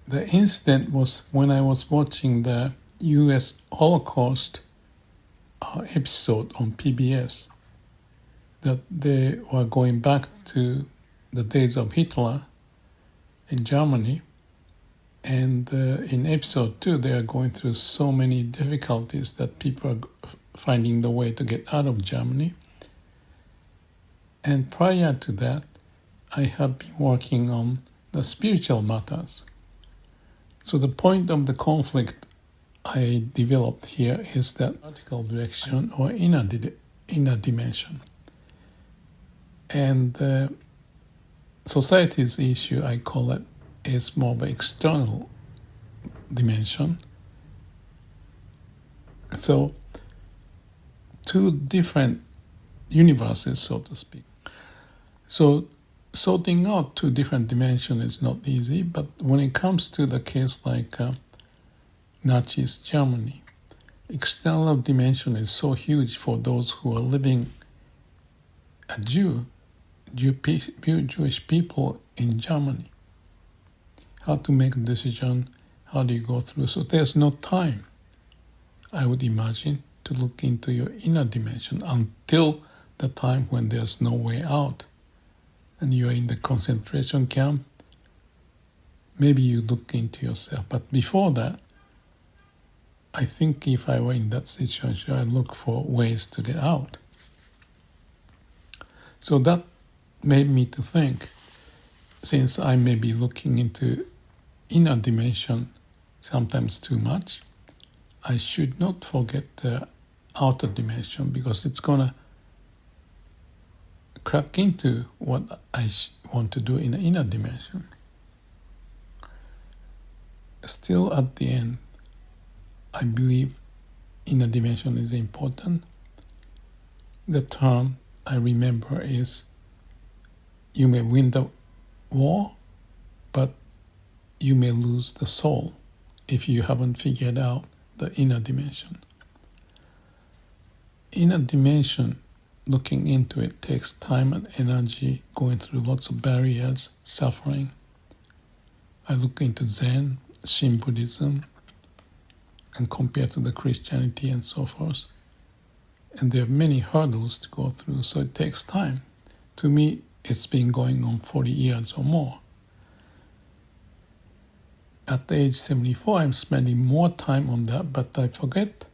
The incident was when I was watching the US Holocaust episode on PBS, that they were going back to the days of Hitler in Germany. And in episode 2, they are going through so many difficulties that people are finding the way to get out of Germany. And prior to that, I have been working on the spiritual matters. So the point of the conflict I developed here is that vertical direction or inner dimension. And the society's issue, I call it, is more of an external dimension. So two different universes, so to speak. So sorting out two different dimensions is not easy, but when it comes to the case like Nazi Germany, external dimension is so huge for those who are living Jewish people in Germany. How to make a decision, how do you go through? So there's no time, I would imagine, to look into your inner dimension until the time when there's no way out and you're in the concentration camp. Maybe you look into yourself. But before that, I think if I were in that situation, I'd look for ways to get out. So that made me to think, since I may be looking into inner dimension sometimes too much, I should not forget the outer dimension, because it's going to crack into what I want to do in the inner dimension. Still, at the end, I believe inner dimension is important. The term I remember is, you may win the war, but you may lose the soul if you haven't figured out the inner dimension. Inner dimension, looking into it, takes time and energy, going through lots of barriers, suffering. I look into Zen, Shin Buddhism, and compare to the Christianity and so forth. And there are many hurdles to go through, so it takes time. To me, it's been going on 40 years or more. At the age 74, I'm spending more time on that, but I forget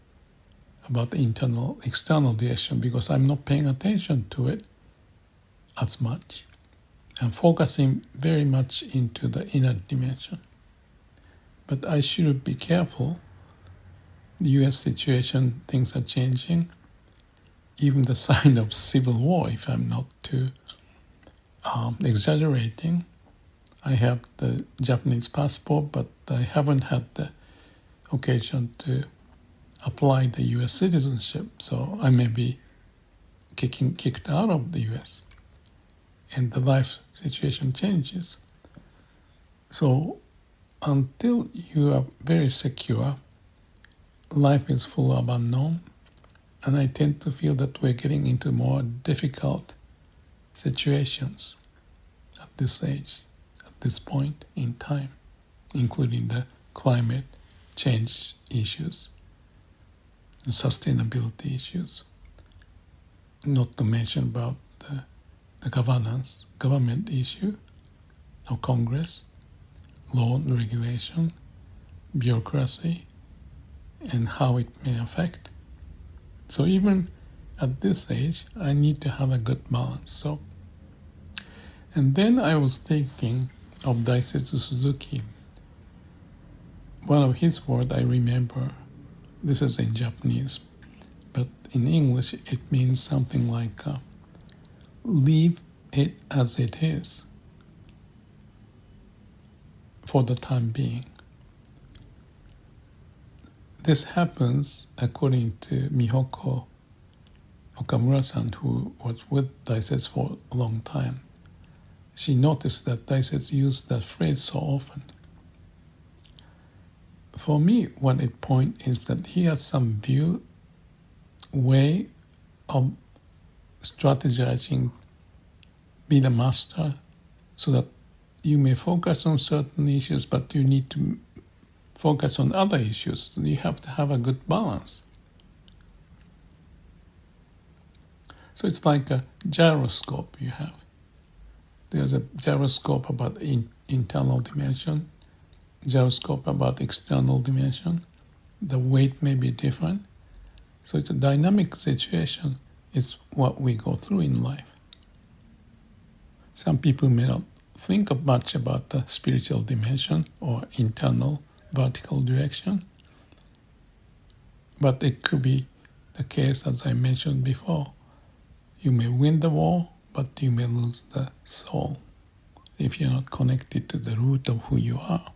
about the external direction because I'm not paying attention to it as much. I'm focusing very much into the inner dimension. But I should be careful. The US situation, things are changing. Even the sign of civil war, if I'm not too exaggerating. I have the Japanese passport, but I haven't had the occasion to apply the US citizenship, so I may be kicked out of the US, and the life situation changes. So until you are very secure, life is full of unknown, and I tend to feel that we're getting into more difficult situations at this age, at this point in time, including the climate change issues and sustainability issues, not to mention about the government issue of Congress, law and regulation, bureaucracy, and how it may affect. So even at this age, I need to have a good balance. And then I was thinking of Daisetsu Suzuki. One of his words I remember, this is in Japanese, but in English it means something like, leave it as it is for the time being. This happens according to Mihoko Okamura-san, who was with Daisetsu for a long time. She noticed that Daisetsu used that phrase so often. For me, what it points is that he has some way of strategizing, be the master, so that you may focus on certain issues, but you need to focus on other issues. So you have to have a good balance. So it's like a gyroscope you have. There's a gyroscope about internal dimension, gyroscope about external dimension. The weight may be different. So it's a dynamic situation. It's what we go through in life. Some people may not think much about the spiritual dimension or internal vertical direction, but it could be the case, as I mentioned before. You may win the war, but you may lose the soul if you're not connected to the root of who you are.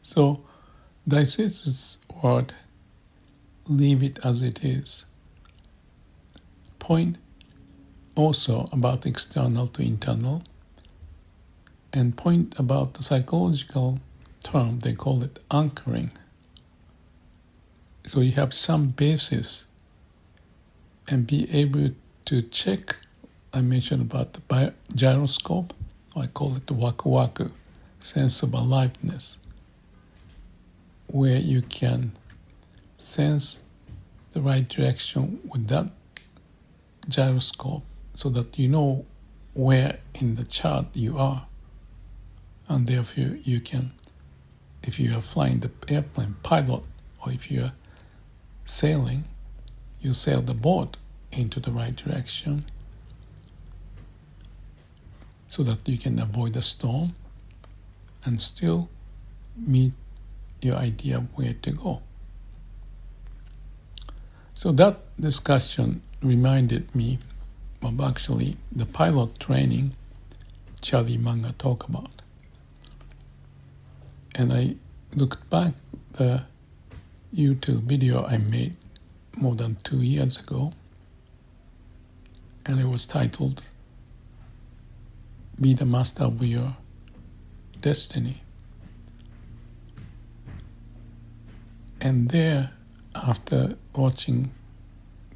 So, dissect this word, leave it as it is. Point also about external to internal, and point about the psychological term, they call it anchoring. So you have some basis and be able to check. I mentioned about the gyroscope, I call it the waku-waku, sense of aliveness, where you can sense the right direction with that gyroscope so that you know where in the chart you are. And therefore you can, if you are flying the airplane, pilot, or if you are sailing, you sail the boat into the right direction so that you can avoid a storm and still meet your idea of where to go. So that discussion reminded me of actually the pilot training Charlie Munger talked about. And I looked back the YouTube video I made more than 2 years ago, and it was titled Be the Master of Your Destiny. And there, after watching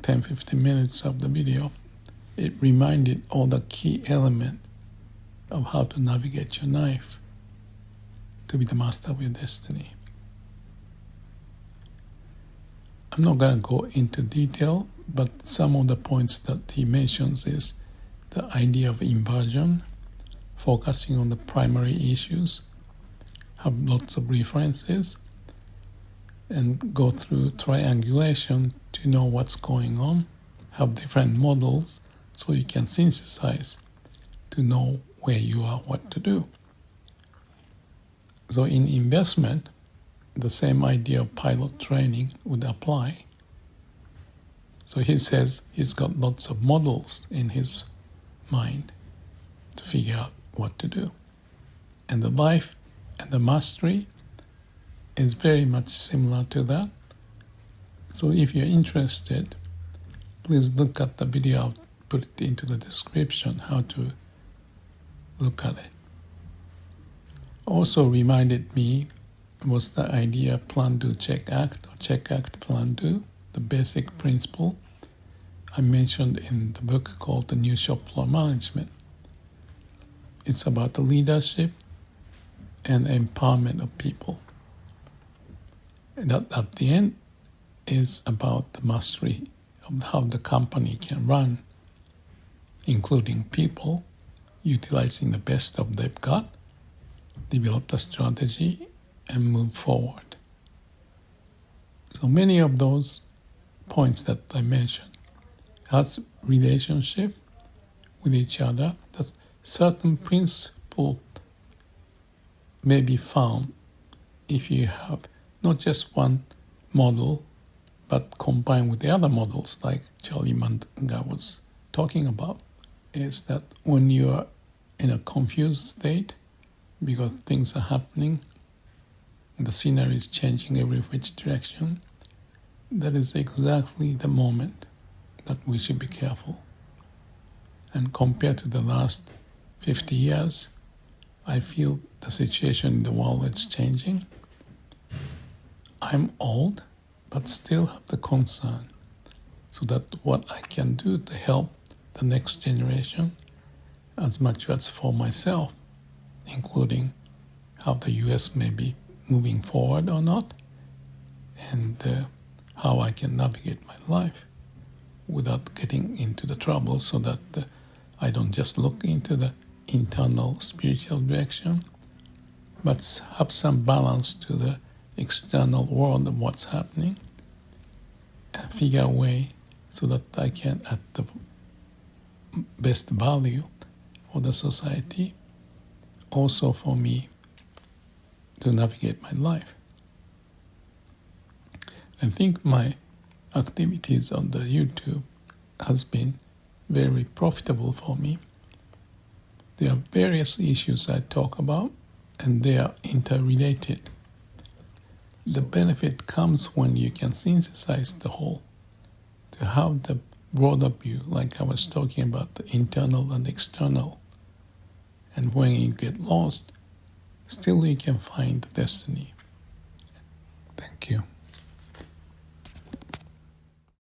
10-15 minutes of the video, it reminded all the key elements of how to navigate your life to be the master of your destiny. I'm not going to go into detail, but some of the points that he mentions is the idea of inversion, focusing on the primary issues, have lots of references, and go through triangulation to know what's going on, have different models so you can synthesize to know where you are, what to do. So in investment, the same idea of pilot training would apply. So he says he's got lots of models in his mind to figure out what to do. And the life and the mastery is very much similar to that. So if you're interested, please look at the video. I'll put it into the description how to look at it. Also reminded me was the idea plan, do, check, act, or check, act, plan, do, the basic principle I mentioned in the book called The New Shop Floor Management. It's about the leadership and empowerment of people. And that at the end is about the mastery of how the company can run, including people, utilizing the best of they've got, develop the strategy, and move forward. So many of those points that I mentioned has relationship with each other, that certain principle may be found if you have not just one model, but combined with the other models like Charlie Munger was talking about, is that when you are in a confused state because things are happening, the scenery is changing every which direction, that is exactly the moment that we should be careful. And compared to the last 50 years, I feel the situation in the world is changing. I'm old, but still have the concern so that what I can do to help the next generation as much as for myself, including how the US may be moving forward or not, and how I can navigate my life without getting into the trouble, so that I don't just look into the internal spiritual direction, but have some balance to the external world of what's happening, and figure a way so that I can add the best value for the society, also for me to navigate my life. I think my activities on the YouTube has been very profitable for me. There are various issues I talk about, and they are interrelated. The benefit comes when you can synthesize the whole, to have the broader view, like I was talking about, the internal and external. And when you get lost, still you can find the destiny. Thank you.